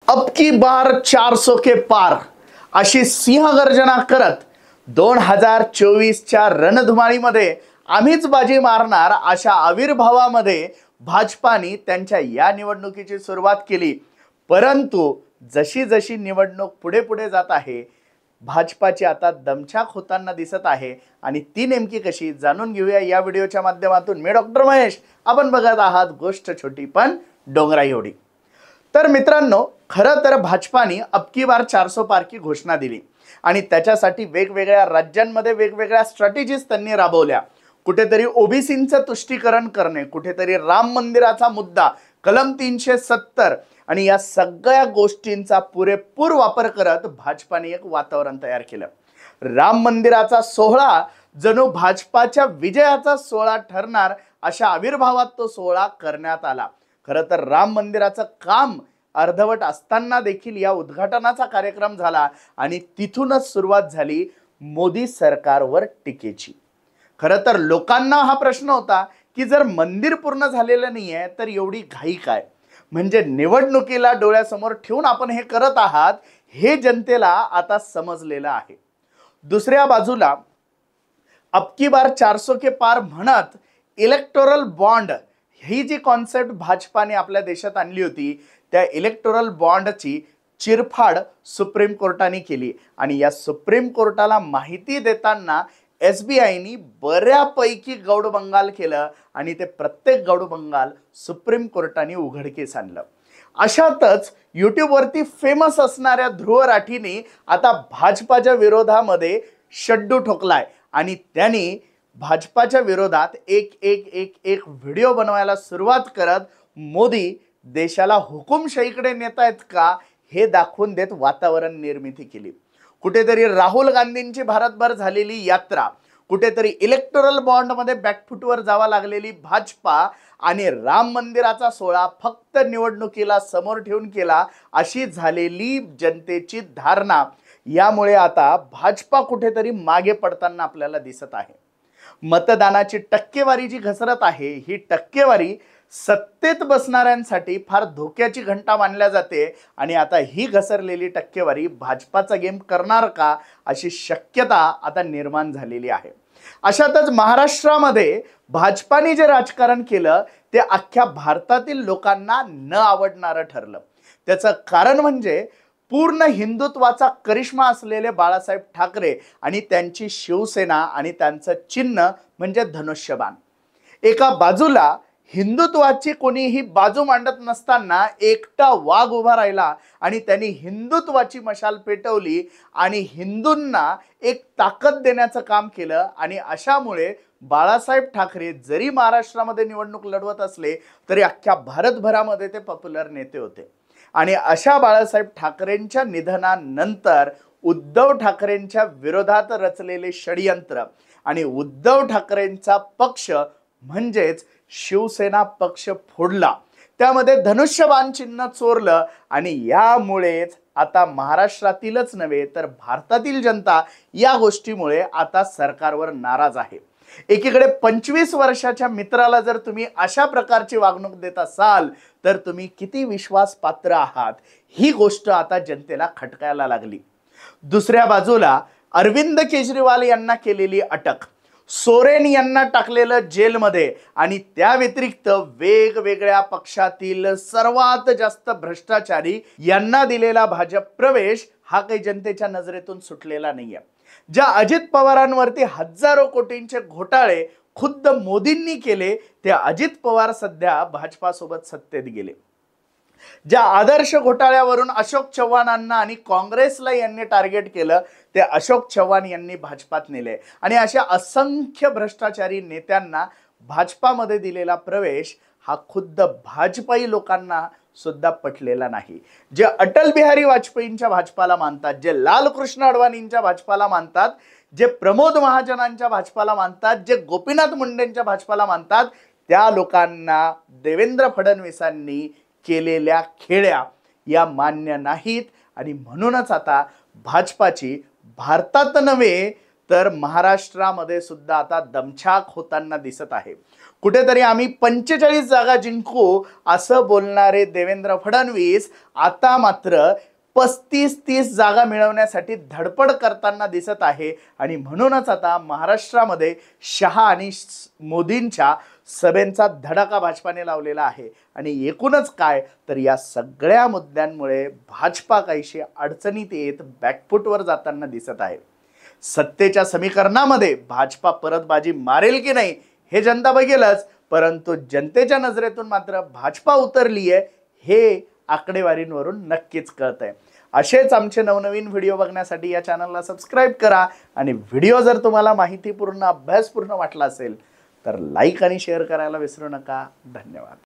अब की बार 400 के पार अशी सिंहगर्जना करत 2024च्या रणधुमाळीमध्ये आम्हीच बाजी मारणार अशा आविर्भावामध्ये भाजपाने त्यांच्या या निवडणुकीची सुरुवात केली। परंतु जशी जशी निवडणूक पुढे पुढे जात आहे भाजपाची आता दमछाक होताना दिसत आहे आणि ती नेमकी कशी जाणून घेऊया या व्हिडिओच्या माध्यमातून। मी डॉक्टर महेश, आपण बघत आहात गोष्ट छोटी पण डोंगरा एवढी। तर मित्रांनो, खरं तर भाजपाने अब की बार 400 पार की घोषणा दिली आणि त्याच्यासाठी वेगवेगळ्या राज्यांमध्ये वेगवेगळ्या स्ट्रॅटेजीज त्यांनी राबवल्या। कुठेतरी ओबीसींचं तुष्टीकरण करणे, कुठेतरी राम मंदिराचा मुद्दा, कलम 370 आणि या सगळ्या गोष्टींचा पुरेपूर वापर करत भाजपाने एक वातावरण तयार केलं। राम मंदिराचा सोहळा जणू भाजपाच्या विजयाचा सोहळा ठरणार अशा आविर्भावात तो सोहळा करण्यात आला। खरं तर राम मंदिराचं काम अर्धवट असताना देखील या उद्घाटनाचा कार्यक्रम झाला आणि तिथूनच सुरुवात झाली मोदी सरकारवर टीकेची। खरं तर लोकांना हा प्रश्न होता की जर मंदिर पूर्ण झालेलं नाहीये तर एवढी घाई काय, म्हणजे निवडणुकीला डोळ्यासमोर ठेवून आपण हे करत आहात हे जनतेला आता समजलेलं आहे। दुसऱ्या बाजूला अब की बार 400 के पार म्हणत इलेक्टोरल बॉन्ड ही जी कॉन्सेप्ट भाजपाने आपल्या देशात आणली होती त्या इलेक्टोरल बॉन्डची चिरफाड सुप्रीम कोर्टाने केली आणि या सुप्रीम कोर्टाला माहिती देताना SBIनी बऱ्यापैकी गौडबंगाल केलं आणि ते प्रत्येक गौडबंगाल सुप्रीम कोर्टाने उघडकीस आणलं। अशातच YouTube वरती फेमस असणाऱ्या ध्रुव राठीने आता भाजपाच्या विरोधामध्ये शड्डू ठोकलाय आणि त्यांनी भाजपाच्या विरोधात एक व्हिडिओ बनवायला सुरुवात करत मोदी देशाला हुकुमशाहीकडे नेत आहेत का हे दाखवून देत वातावरण निर्मिती केली। कुठेतरी राहुल गांधींची भारतभर झालेली यात्रा, कुठेतरी इलेक्टोरल बॉन्ड मध्ये बॅकफुटवर जावा लागलेली भाजपा आणि राम मंदिराचा सोहळा फक्त निवडणुकीला समोर ठेवून केला अशी झालेली जनतेची धारणा, यामुळे आता भाजपा कुठेतरी मागे पडताना आपल्याला दिसत आहे। मतदानाची टक्केवारी जी घसरत आहे ही टक्केवारी सत्तेत बसणाऱ्यांसाठी फार धोक्याची घंटा मानल्या जाते आणि आता ही घसरलेली टक्केवारी भाजपाचा गेम करणार का अशी शक्यता आता निर्माण झालेली आहे। अशातच महाराष्ट्रामध्ये भाजपाने जे राजकारण केलं ते अख्ख्या भारतातील लोकांना न आवडणारं ठरलं। त्याचं कारण म्हणजे पूर्ण हिंदुत्वाचा करिश्मा असलेले बाळासाहेब ठाकरे आणि त्यांची शिवसेना आणि त्यांचं चिन्ह म्हणजे धनुष्यबाण। एका बाजूला हिंदुत्वाची कोणीही बाजू मांडत नसताना एकटा वाघ उभा राहिला आणि त्यांनी हिंदुत्वाची मशाल पेटवली आणि हिंदूंना एक ताकद देण्याचं काम केलं आणि अशामुळे बाळासाहेब ठाकरे जरी महाराष्ट्रामध्ये निवडणूक लढवत असले तरी अख्ख्या भारतभरामध्ये ते पॉप्युलर नेते होते। आणि अशा बाळासाहेब ठाकरेंच्या निधनानंतर उद्धव ठाकरेंच्या विरोधात रचलेले षडयंत्र आणि उद्धव ठाकरेंचा पक्ष म्हणजेच शिवसेना पक्ष फोडला, त्यामध्ये धनुष्यबाण चिन्ह चोरलं आणि यामुळेच आता महाराष्ट्रातीलच नव्हे तर भारतातील जनता या गोष्टीमुळे आता सरकारवर नाराज आहे। एकीकडे 25 वर्षाच्या मित्राला जर तुम्ही अशा प्रकारची वागणूक देत असाल तर तुम्ही किती विश्वासपात्र आहात ही गोष्ट आता जनतेला खटकायला लागली। दुसऱ्या बाजूला अरविंद केजरीवाल यांना केलेली अटक, सोरेन यांना टाकलेलं जेलमध्ये आणि त्या व्यतिरिक्त वेगवेगळ्या पक्षातील सर्वात जास्त भ्रष्टाचारी यांना दिलेला भाजप प्रवेश हा काही जनतेच्या नजरेतून सुटलेला नाहीये। ज्या अजित पवारांवरती हजारो कोटींचे घोटाळे खुद्द मोदींनी केले ते अजित पवार सध्या भाजपासोबत सत्तेत गेले। ज्या आदर्श घोटाळ्यावरून अशोक चव्हाणांना आणि काँग्रेसला यांनी टार्गेट केलं ते अशोक चव्हाण यांनी भाजपात नेले आणि अशा असंख्य भ्रष्टाचारी नेत्यांना भाजपामध्ये दिलेला प्रवेश हा खुद्द भाजपाई लोकांना सुद्धा पटलेला नाही। जे अटल बिहारी वाजपेयींच्या भाजपाला मानतात, जे लालकृष्ण अडवाणींच्या भाजपाला मानतात, जे प्रमोद महाजनांच्या भाजपाला मानतात, जे गोपीनाथ मुंडेंच्या भाजपाला मानतात, त्या लोकांना देवेंद्र फडणवीसांनी केलेल्या खेळ्या या मान्य नाहीत आणि म्हणूनच आता भाजपाची भारतात नव्हे तर महाराष्ट्रामध्ये सुद्धा आता दमछाक होताना दिसत आहे। कुठेतरी आम्ही 45 जागा जिंकू असं बोलणारे देवेंद्र फडणवीस आता मात्र 35-30 जागा मिळवण्यासाठी धडपड करताना दिसत आहे। आणि म्हणूनच आता महाराष्ट्रामध्ये शहा आणि मोदींच्या सभेंचा धडाका भाजपाने लावलेला आहे। आणि एकूणच काय तर या सगळ्या मुद्द्यांमुळे भाजपा काहीशी अडचणीत येत बॅकफुटवर जाताना दिसत आहे। सत्तेच्या समीकरणामध्ये भाजपा परत बाजी मारेल की नाही हे जनता बघेलच, परंतु जनतेच्या नजरेतून मात्र भाजपा उतरली आहे हे आकडेवारींवरून नक्कीच कळतंय। असेच आमचे नवनवीन व्हिडिओ बघण्यासाठी या चॅनलला सबस्क्राईब करा आणि व्हिडिओ जर तुम्हाला माहितीपूर्ण अभ्यासपूर्ण वाटला असेल तर लाईक आणि शेअर करायला विसरू नका। धन्यवाद।